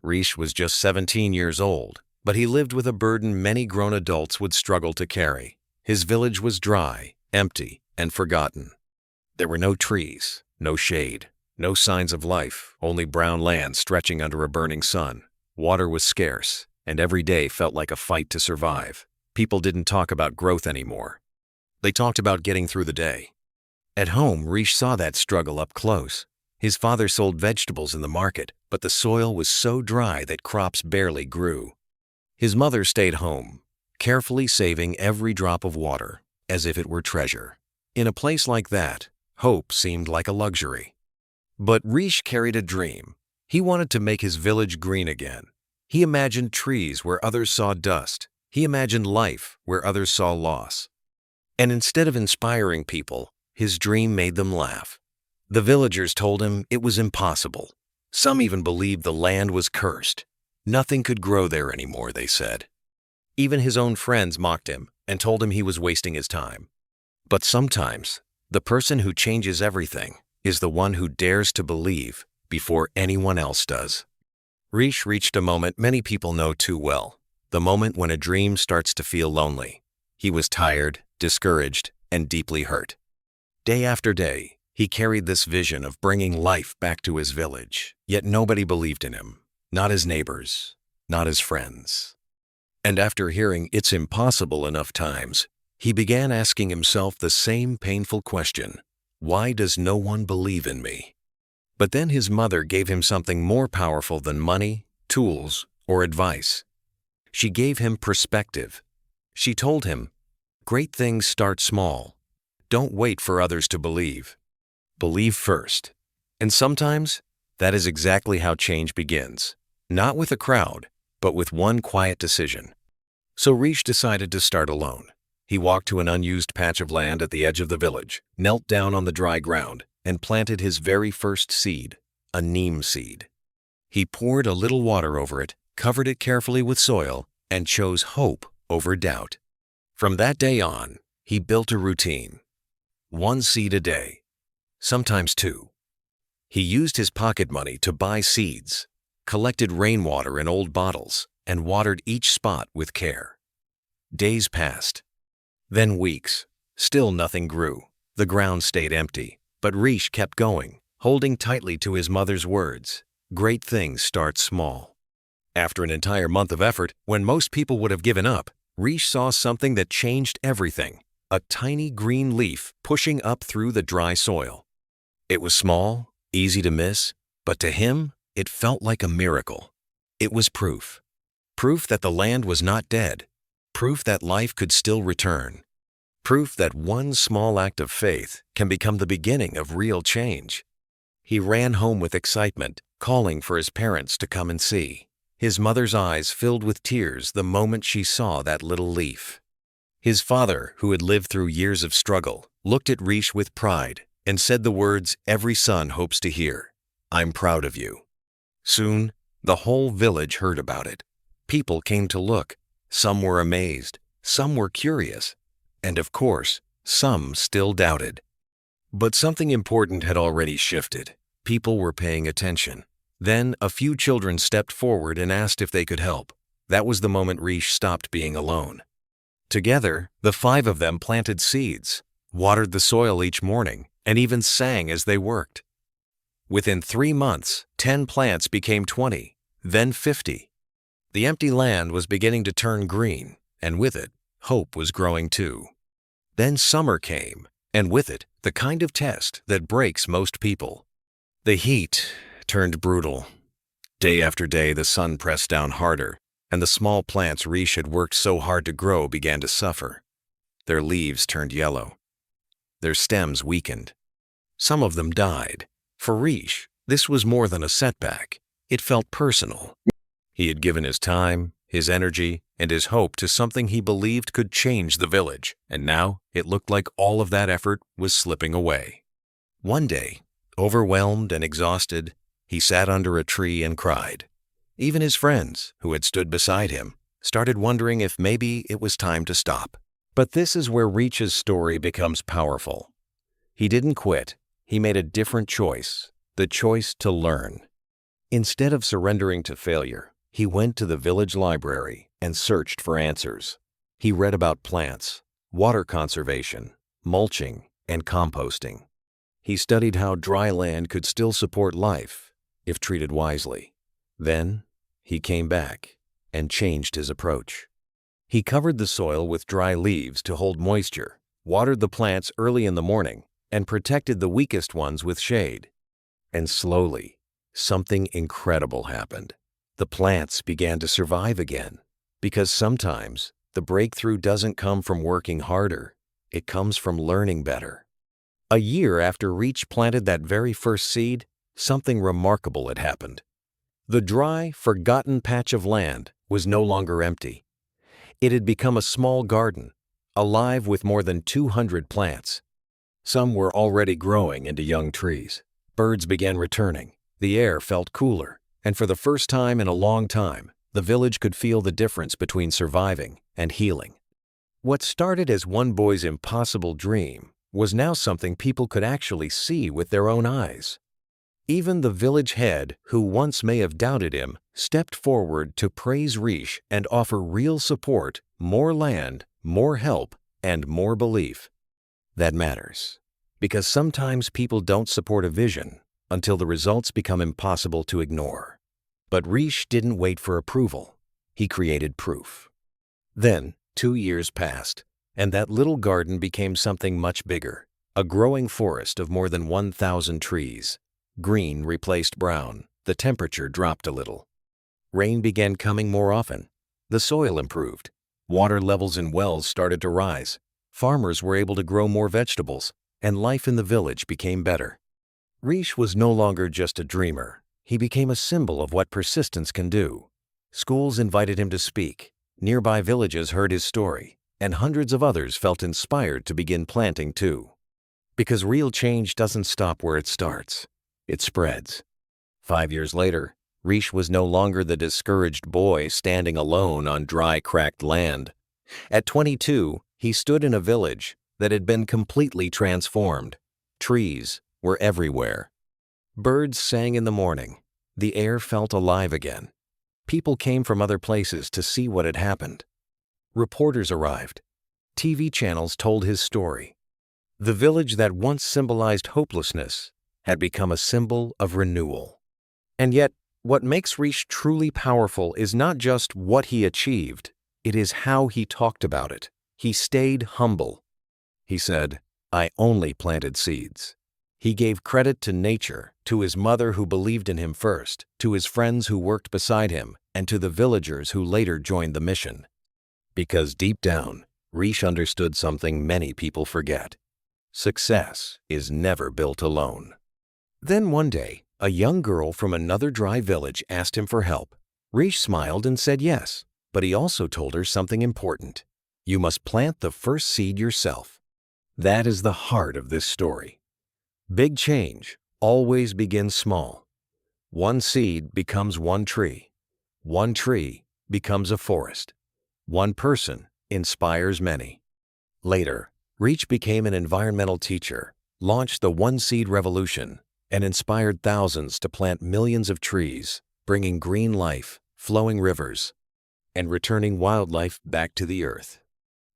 Riche was just 17 years old, but he lived with a burden many grown adults would struggle to carry. His village was dry, empty, and forgotten. There were no trees, no shade, no signs of life, only brown land stretching under a burning sun. Water was scarce, and every day felt like a fight to survive. People didn't talk about growth anymore. They talked about getting through the day. At home, Riche saw that struggle up close. His father sold vegetables in the market, but the soil was so dry that crops barely grew. His mother stayed home, carefully saving every drop of water, as if it were treasure. In a place like that, hope seemed like a luxury. But Riche carried a dream. He wanted to make his village green again. He imagined trees where others saw dust. He imagined life where others saw loss. And instead of inspiring people, his dream made them laugh. The villagers told him it was impossible. Some even believed the land was cursed. Nothing could grow there anymore, they said. Even his own friends mocked him and told him he was wasting his time. But sometimes, the person who changes everything is the one who dares to believe before anyone else does. Riche reached a moment many people know too well, the moment when a dream starts to feel lonely. He was tired, discouraged, and deeply hurt. Day after day, he carried this vision of bringing life back to his village, yet nobody believed in him, not his neighbors, not his friends. And after hearing "it's impossible" enough times, he began asking himself the same painful question: why does no one believe in me? But then his mother gave him something more powerful than money, tools, or advice. She gave him perspective. She told him, "Great things start small. Don't wait for others to believe. Believe first." And sometimes, that is exactly how change begins. Not with a crowd, but with one quiet decision. So Riche decided to start alone. He walked to an unused patch of land at the edge of the village, knelt down on the dry ground, and planted his very first seed, a neem seed. He poured a little water over it, covered it carefully with soil, and chose hope over doubt. From that day on, he built a routine. 1 seed a day, sometimes 2. He used his pocket money to buy seeds, collected rainwater in old bottles, and watered each spot with care. Days passed. Then weeks. Still nothing grew. The ground stayed empty. But Riche kept going, holding tightly to his mother's words. Great things start small. After an entire month of effort, when most people would have given up, Riche saw something that changed everything. A tiny green leaf pushing up through the dry soil. It was small, easy to miss, but to him, it felt like a miracle. It was proof. Proof that the land was not dead. Proof that life could still return. Proof that one small act of faith can become the beginning of real change. He ran home with excitement, calling for his parents to come and see. His mother's eyes filled with tears the moment she saw that little leaf. His father, who had lived through years of struggle, looked at Riche with pride and said the words every son hopes to hear: "I'm proud of you." Soon, the whole village heard about it. People came to look. Some were amazed, some were curious, and of course, some still doubted. But something important had already shifted. People were paying attention. Then a few children stepped forward and asked if they could help. That was the moment Riche stopped being alone. Together, the 5 of them planted seeds, watered the soil each morning, and even sang as they worked. Within 3 months, 10 plants became 20, then 50. The empty land was beginning to turn green, and with it, hope was growing too. Then summer came, and with it, the kind of test that breaks most people. The heat turned brutal. Day after day, the sun pressed down harder, and the small plants Riche had worked so hard to grow began to suffer. Their leaves turned yellow. Their stems weakened. Some of them died. For Riche, this was more than a setback. It felt personal. He had given his time, his energy, and his hope to something he believed could change the village, and now it looked like all of that effort was slipping away. One day, overwhelmed and exhausted, he sat under a tree and cried. Even his friends, who had stood beside him, started wondering if maybe it was time to stop. But this is where Riche's story becomes powerful. He didn't quit. He made a different choice, the choice to learn. Instead of surrendering to failure, he went to the village library and searched for answers. He read about plants, water conservation, mulching, and composting. He studied how dry land could still support life if treated wisely. Then, he came back and changed his approach. He covered the soil with dry leaves to hold moisture, watered the plants early in the morning, and protected the weakest ones with shade. And slowly, something incredible happened. The plants began to survive again, because sometimes the breakthrough doesn't come from working harder, it comes from learning better. A year after Reach planted that very first seed, something remarkable had happened. The dry, forgotten patch of land was no longer empty. It had become a small garden, alive with more than 200 plants. Some were already growing into young trees. Birds began returning. The air felt cooler, and for the first time in a long time, the village could feel the difference between surviving and healing. What started as one boy's impossible dream was now something people could actually see with their own eyes. Even the village head, who once may have doubted him, stepped forward to praise Riche and offer real support, more land, more help, and more belief. That matters, because sometimes people don't support a vision until the results become impossible to ignore. But Riche didn't wait for approval. He created proof. Then, 2 years passed, and that little garden became something much bigger, a growing forest of more than 1,000 trees. Green replaced brown. The temperature dropped a little. Rain began coming more often. The soil improved. Water levels in wells started to rise. Farmers were able to grow more vegetables, and life in the village became better. Riche was no longer just a dreamer. He became a symbol of what persistence can do. Schools invited him to speak. Nearby villages heard his story, and hundreds of others felt inspired to begin planting too. Because real change doesn't stop where it starts. It spreads. 5 years later, Riche was no longer the discouraged boy standing alone on dry, cracked land. At 22, he stood in a village that had been completely transformed. Trees were everywhere. Birds sang in the morning. The air felt alive again. People came from other places to see what had happened. Reporters arrived. TV channels told his story. The village that once symbolized hopelessness had become a symbol of renewal. And yet, what makes Riche truly powerful is not just what he achieved, it is how he talked about it. He stayed humble. He said, "I only planted seeds." He gave credit to nature, to his mother who believed in him first, to his friends who worked beside him, and to the villagers who later joined the mission. Because deep down, Riche understood something many people forget. Success is never built alone. Then one day, a young girl from another dry village asked him for help. Riche smiled and said yes, but he also told her something important. You must plant the first seed yourself. That is the heart of this story. Big change always begins small. One seed becomes one tree. One tree becomes a forest. One person inspires many. Later, Riche became an environmental teacher, launched the One Seed Revolution, and inspired thousands to plant millions of trees, bringing green life, flowing rivers, and returning wildlife back to the earth.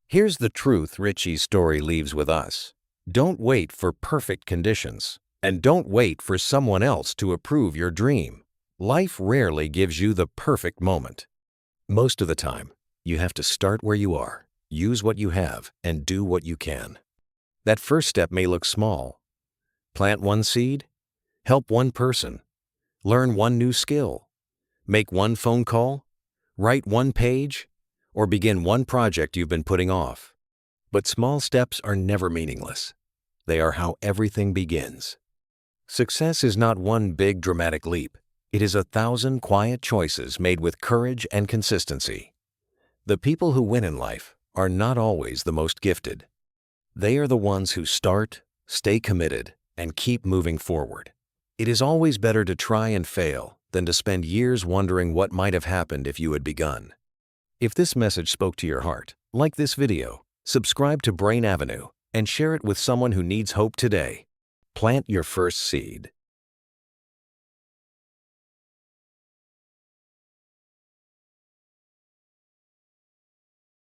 Here's the truth Riche's story leaves with us. Don't wait for perfect conditions, and don't wait for someone else to approve your dream. Life rarely gives you the perfect moment. Most of the time, you have to start where you are, use what you have, and do what you can. That first step may look small. Plant one seed, help one person, learn one new skill, make one phone call, write one page, or begin one project you've been putting off. But small steps are never meaningless. They are how everything begins. Success is not one big dramatic leap. It is 1,000 quiet choices made with courage and consistency. The people who win in life are not always the most gifted. They are the ones who start, stay committed, and keep moving forward. It is always better to try and fail than to spend years wondering what might have happened if you had begun. If this message spoke to your heart, like this video, subscribe to Brain Avenue, and share it with someone who needs hope today. Plant your first seed.